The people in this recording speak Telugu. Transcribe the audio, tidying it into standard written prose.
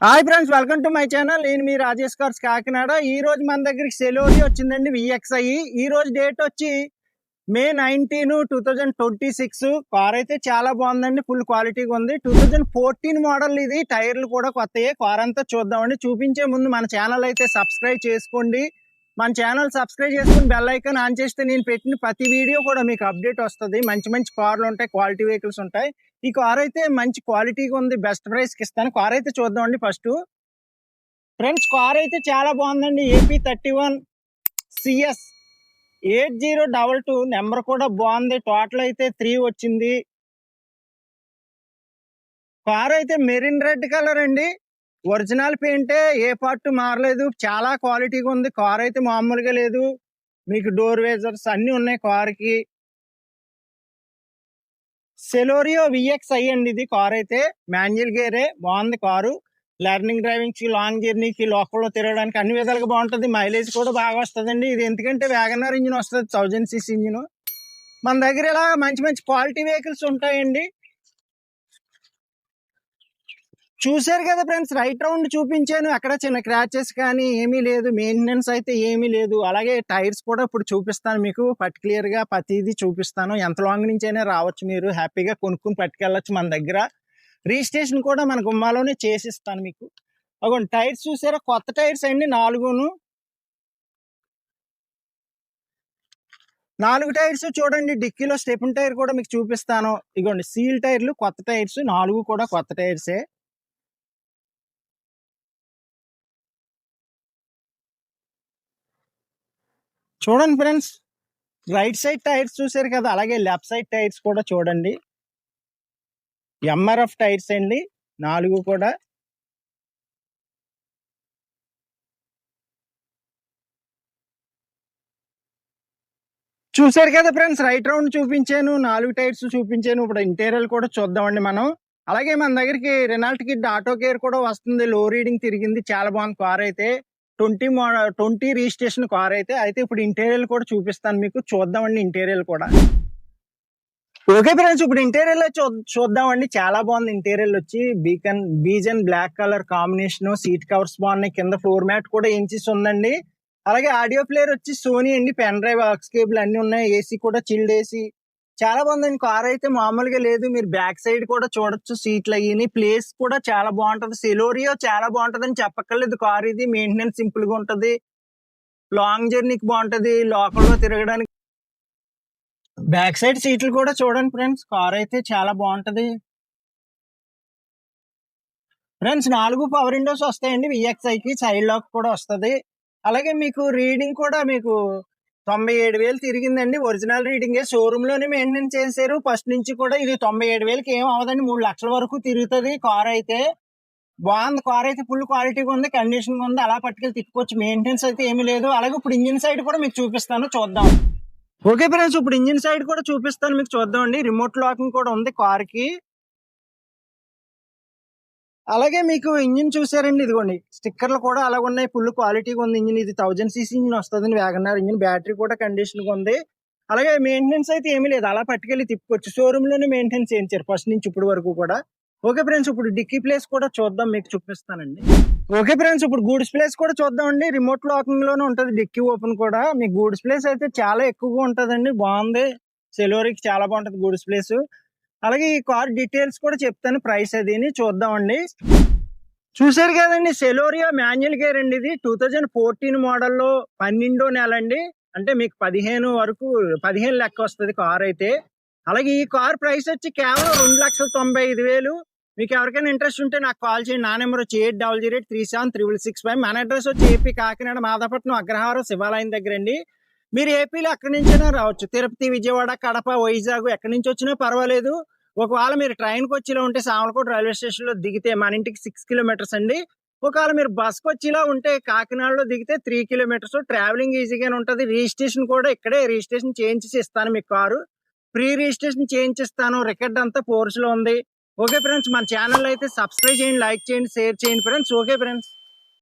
Hi friends, welcome to my channel. నేను మీ రాజేష్ కార్స్ కాకినాడ. ఈ రోజు మన దగ్గరికి సెలోరీ వచ్చిందండి, విఎక్స్ఐ. ఈ రోజు డేట్ వచ్చి మే 19, 2026. కార్ అయితే చాలా బాగుందండి, ఫుల్ క్వాలిటీగా ఉంది. 2014 మోడల్ ఇది. టైర్లు కూడా కొత్తయే. కార్ అంతా చూద్దామండి. చూపించే ముందు మన ఛానల్ అయితే సబ్స్క్రైబ్ చేసుకోండి. మన ఛానల్ సబ్స్క్రైబ్ చేసుకుని బెల్ ఐకాన్ ఆన్ చేస్తే నేను పెట్టిన ప్రతి వీడియో కూడా మీకు అప్డేట్ వస్తుంది. మంచి మంచి కార్లు ఉంటాయి, క్వాలిటీ వెహికల్స్ ఉంటాయి. ఈ కార్ అయితే మంచి క్వాలిటీగా ఉంది, బెస్ట్ ప్రైస్ కి ఇస్తాను. కార్ అయితే చూద్దామండి. ఫస్ట్ ఫ్రెండ్స్, కార్ అయితే చాలా బాగుందండి. AP31 CS 8022 నెంబర్ కూడా బాగుంది. టోటల్ అయితే 3 వచ్చింది. కార్ అయితే మెరిన్ రెడ్ కలర్ అండి. ఒరిజినల్ పెయింటే, ఏ పార్ట్ మారలేదు. చాలా క్వాలిటీగా ఉంది. కార్ అయితే మామూలుగా లేదు. మీకు డోర్ వేజర్స్ అన్ని ఉన్నాయి కార్ కి. సెలోరియో విఎక్స్ఐ అండి ఇది. కార్ అయితే మాన్యువల్ గేరే, బాగుంది కారు. లెర్నింగ్ డ్రైవింగ్ కి, లాంగ్ జర్నీకి, లోకల్లో తిరగడానికి అన్ని విధాలుగా బాగుంటుంది. మైలేజ్ కూడా బాగా వస్తుందండి. ఇది ఎందుకంటే వ్యాగనర్ ఇంజిన్ వస్తుంది, 1000 cc ఇంజిన్. మన దగ్గర ఇలా మంచి మంచి క్వాలిటీ వెహికల్స్ ఉంటాయండి. చూసారు కదా ఫ్రెండ్స్, రైట్ రౌండ్ చూపించాను. అక్కడ చిన్న క్రాచెస్ కానీ ఏమీ లేదు, మెయింటెనెన్స్ అయితే ఏమీ లేదు. అలాగే టైర్స్ కూడా ఇప్పుడు చూపిస్తాను మీకు పర్టికులర్ గా, ప్రతిదీ చూపిస్తాను. ఎంత లాంగ్ నుంచి అయినా రావచ్చు, మీరు హ్యాపీగా కొనుక్కుని పట్టుకెళ్ళచ్చు మన దగ్గర. రిజిస్ట్రేషన్ కూడా మన గుమ్మాలోనే చేసిస్తాను మీకు. అగోండి టైర్స్ చూసారా, కొత్త టైర్స్ అండి. 4 టైర్స్ చూడండి. డిక్కీలో స్టెప్న్ టైర్ కూడా మీకు చూపిస్తాను. ఇగోండి సీల్ టైర్లు, కొత్త టైర్స్ 4 కూడా కొత్త టైర్సే. చూడండి ఫ్రెండ్స్, రైట్ సైడ్ టైర్స్ చూసారు కదా, అలాగే లెఫ్ట్ సైడ్ టైర్స్ కూడా చూడండి. MRF టైర్స్ అండి, 4 కూడా. చూసారు కదా ఫ్రెండ్స్, రైట్ రౌండ్ చూపించాను, 4 టైర్స్ చూపించాను. ఇప్పుడు ఇంటీరియర్ కూడా చూద్దామండి మనం. అలాగే మన దగ్గరికి రెనాల్ట్ కిడ్ ఆటో కేర్ కూడా వస్తుంది. లో రీడింగ్ తిరిగింది, చాలా బాగుంది కార్ అయితే. 20 రిజిస్ట్రేషన్ కార్ అయితే. ఇప్పుడు ఇంటీరియర్ కూడా చూపిస్తాను మీకు, చూద్దామండి ఇంటీరియర్ కూడా. ఓకే ఫ్రెండ్స్, ఇప్పుడు ఇంటీరియర్ చూద్దామండి. చాలా బాగుంది ఇంటీరియర్ వచ్చి. Beige and black colour combination. Seat covers బాగున్నాయి. కింద ఫ్లోర్ మ్యాట్ కూడా ఇంచెస్ ఉందండి. అలాగే ఆడియో ప్లేయర్ వచ్చి సోనీ అండి. పెన్ డ్రైవ్, ఆక్స్ కేబుల్ అన్ని ఉన్నాయి. ఏసీ కూడా చిల్డ్ ఏసీ. చాలా బాగుందండి కార్ అయితే, మామూలుగా లేదు. మీరు బ్యాక్ సైడ్ కూడా చూడొచ్చు, సీట్లు అయ్యి. ప్లేస్ కూడా చాలా బాగుంటది. సెలోరియో చాలా బాగుంటది అని చెప్పక్కర్లేదు. కార్ ఇది మెయింటెనెన్స్ సింపుల్ గా ఉంటది. లాంగ్ జర్నీకి బాగుంటది, లోకల్లో తిరగడానికి. బ్యాక్ సైడ్ సీట్లు కూడా చూడండి ఫ్రెండ్స్, కార్ అయితే చాలా బాగుంటది. ఫ్రెండ్స్, 4 పవర్ విండోస్ వస్తాయండి విఎక్స్ఐకి. సైడ్ లాక్ కూడా వస్తుంది. అలాగే మీకు రీడింగ్ కూడా మీకు 97,000 తిరిగిందండి. ఒరిజినల్ రీడింగే, షోరూమ్ లోనే మెయింటైన్ చేశారు ఫస్ట్ నుంచి కూడా. ఇది 97,000కి ఏం అవదండి, 3 లక్షల వరకు తిరుగుతుంది కార్ అయితే. బాగుంది కార్ అయితే, ఫుల్ క్వాలిటీగా ఉంది, కండిషన్ ఉంది. అలా పట్టుకెళ్ళి తిప్పుకోవచ్చు, మెయింటెనెన్స్ అయితే ఏమీ లేదు. అలాగే ఇప్పుడు ఇంజిన్ సైడ్ కూడా మీకు చూపిస్తాను, చూద్దాం. ఓకే ఫ్రెండ్స్, ఇప్పుడు ఇంజిన్ సైడ్ కూడా చూపిస్తాను మీకు, చూద్దామండి. రిమోట్ లాకింగ్ కూడా ఉంది కార్ కి. అలాగే మీకు ఇంజిన్ చూసారండి, ఇదిగోండి స్టిక్కర్లు కూడా అలాగ ఉన్నాయి. ఫుల్ క్వాలిటీగా ఉంది ఇంజిన్. ఇది 1000 cc ఇంజిన్ వస్తుంది, వ్యాగనర్ ఇంజిన్. బ్యాటరీ కూడా కండిషన్ గా ఉంది. అలాగే మెయింటెనెన్స్ అయితే ఏమీ లేదు, అలా పట్టుకెళ్ళి తిప్పుకోవచ్చు. షోరూమ్ లోనే మెయింటెనెన్స్ చేయించారు ఫస్ట్ నుంచి ఇప్పుడు వరకు కూడా. ఓకే ఫ్రెండ్స్, ఇప్పుడు డిక్కీ ప్లేస్ కూడా చూద్దాం, మీకు చూపిస్తానండి. ఓకే ఫ్రెండ్స్, ఇప్పుడు గూడ్స్ ప్లేస్ కూడా చూద్దామండి. రిమోట్ లాకింగ్ లోనే ఉంటది డిక్కీ ఓపెన్ కూడా. మీ గూడ్స్ ప్లేస్ అయితే చాలా ఎక్కువగా ఉంటదండి, బాగుంది. సెలోరీకి చాలా బాగుంటది గూడ్స్ ప్లేస్. అలాగే ఈ కార్ డీటెయిల్స్ కూడా చెప్తాను, ప్రైస్ అది చూద్దామండి. చూసారు కదండి, సెలోరియో మాన్యువల్ గేర్ అండి. ఇది 2014 మోడల్లో 12వ నెల అండి. అంటే మీకు 15 లెక్క వస్తుంది కార్ అయితే. అలాగే ఈ కార్ ప్రైస్ వచ్చి కేవలం 2,95,000. మీకు ఎవరికైనా ఇంట్రెస్ట్ ఉంటే నాకు కాల్ చేయండి. నా నెంబర్ వచ్చి 8008376665. మన అడ్రస్ వచ్చి ఏపీ కాకినాడ, మాదాపట్నం, అగ్రహారం శివాలయం దగ్గర అండి. మీరు ఏపీలో ఎక్కడి నుంచైనా రావచ్చు. తిరుపతి, విజయవాడ, కడప, వైజాగ్ ఎక్కడి నుంచి వచ్చినా పర్వాలేదు. ఒకవేళ మీరు ట్రైన్కి వచ్చేలా ఉంటే సామలకోట రైల్వే స్టేషన్ లో దిగితే మన ఇంటికి 6 కిలోమీటర్స్ అండి. ఒకవేళ మీరు బస్కి వచ్చేలా ఉంటే కాకినాడలో దిగితే 3 కిలోమీటర్స్. ట్రావెలింగ్ ఈజీగానే ఉంటుంది. రిజిస్ట్రేషన్ కూడా ఇక్కడే రిజిస్ట్రేషన్ చేయించి ఇస్తాను మీకు కారు. ప్రీ రిజిస్ట్రేషన్ చేయించిస్తాను. రికార్డ్ అంతా ఫోర్స్ లో ఉంది. ఓకే ఫ్రెండ్స్, మన ఛానల్ అయితే సబ్స్క్రైబ్ చేయండి, లైక్ చేయండి, షేర్ చేయండి ఫ్రెండ్స్. Okay friends.